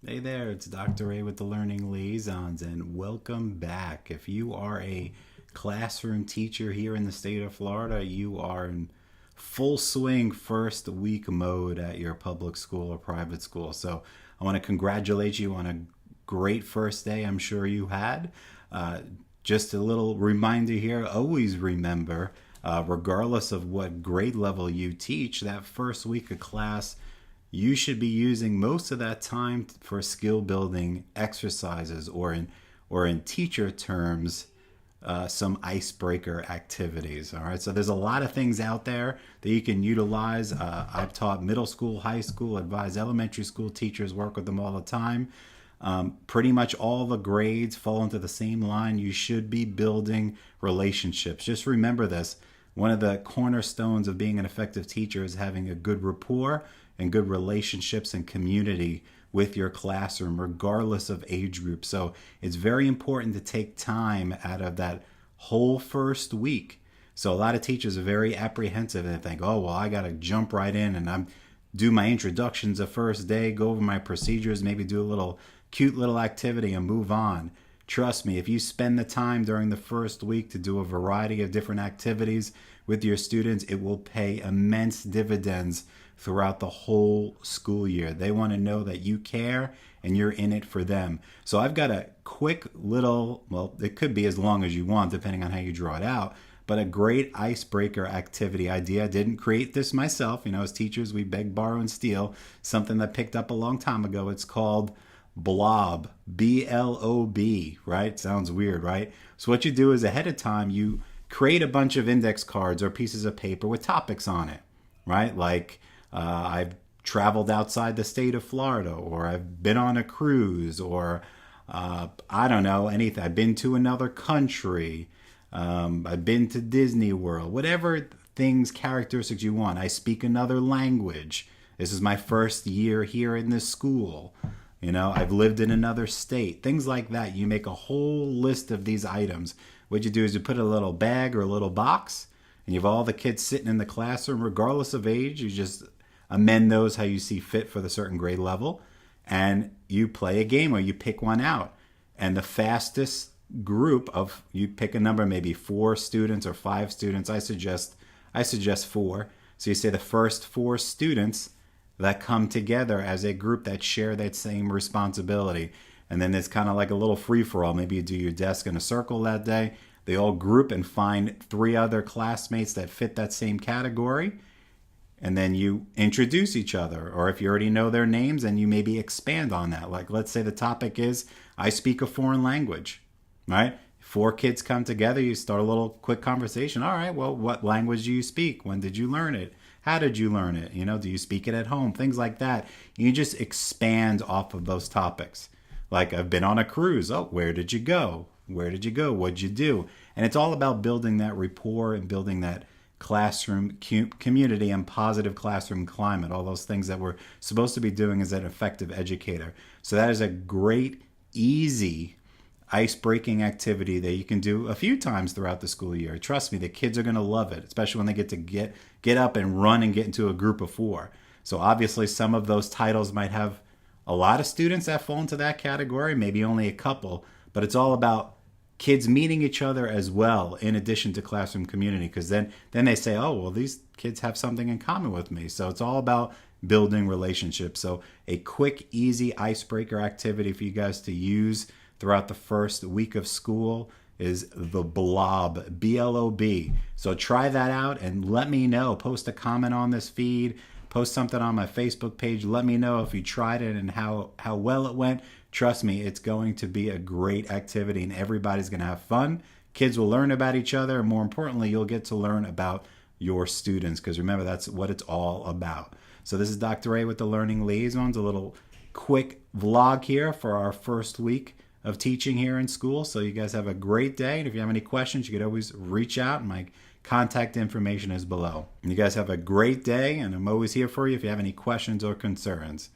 Hey there, it's Dr. A with the Learning Liaisons, and welcome back. If you are a classroom teacher here in the state of Florida, you are in full swing first week mode at your public school or private school. So I want to congratulate you on a great first day I'm sure you had. Just a little reminder here, always remember, regardless of what grade level you teach, that first week of class you should be using most of that time for skill building exercises, or in teacher terms, some icebreaker activities. All right, so there's a lot of things out there that you can utilize. I've taught middle school, high school, advise elementary school teachers, work with them all the time. Pretty much all the grades fall into the same line. You should be building relationships. Just remember this. One of the cornerstones of being an effective teacher is having a good rapport and good relationships and community with your classroom, regardless of age group. So it's very important to take time out of that whole first week. So a lot of teachers are very apprehensive and think, oh, well, I got to jump right in and do my introductions the first day, go over my procedures, maybe do a little cute little activity and move on. Trust me, if you spend the time during the first week to do a variety of different activities with your students, it will pay immense dividends throughout the whole school year. They want to know that you care and you're in it for them. So I've got a quick little, well, it could be as long as you want depending on how you draw it out, but a great icebreaker activity idea. I didn't create this myself. As teachers, we beg, borrow, and steal. Something that picked up a long time ago. It's called Blob, B-L-O-B, right? Sounds weird, right? So what you do is ahead of time, you create a bunch of index cards or pieces of paper with topics on it, right? Like I've traveled outside the state of Florida, or I've been on a cruise, or I don't know, anything. I've been to another country. I've been to Disney World, whatever things, characteristics you want. I speak another language. This is my first year here in this school. I've lived in another state, things like that. You make a whole list of these items. What you do is you put a little bag or a little box, and you have all the kids sitting in the classroom, regardless of age. You just amend those how you see fit for the certain grade level, and you play a game or you pick one out. And the fastest group of, you pick a number, maybe 4 students or 5 students. I suggest 4. So you say the first 4 students that come together as a group that share that same responsibility. And then it's kind of like a little free-for-all. Maybe you do your desk in a circle that day. They all group and find 3 other classmates that fit that same category. And then you introduce each other. Or if you already know their names, and you maybe expand on that. Like, let's say the topic is, I speak a foreign language, right? 4 kids come together, you start a little quick conversation. All right, well, what language do you speak? When did you learn it? How did you learn it? Do you speak it at home? Things like that. You just expand off of those topics. Like, I've been on a cruise. Oh, where did you go? Where did you go? What'd you do? And it's all about building that rapport and building that classroom community and positive classroom climate. All those things that we're supposed to be doing as an effective educator. So that is a great, easy ice-breaking activity that you can do a few times throughout the school year. Trust me, the kids are going to love it, especially when they get to get up and run and get into a group of 4. So obviously some of those titles might have a lot of students that fall into that category, maybe only a couple, but it's all about kids meeting each other as well, in addition to classroom community, because then they say, oh, well, these kids have something in common with me. So it's all about building relationships. So a quick, easy icebreaker activity for you guys to use throughout the first week of school is the Blob, B-L-O-B. So try that out and let me know. Post a comment on this feed. Post something on my Facebook page. Let me know if you tried it and how well it went. Trust me, it's going to be a great activity and everybody's going to have fun. Kids will learn about each other, and more importantly, you'll get to learn about your students, because remember, that's what it's all about. So this is Dr. A with the Learning Liaisons, a little quick vlog here for our first week of teaching here in school. So you guys have a great day. And if you have any questions, you could always reach out. My contact information is below. And you guys have a great day, and I'm always here for you if you have any questions or concerns.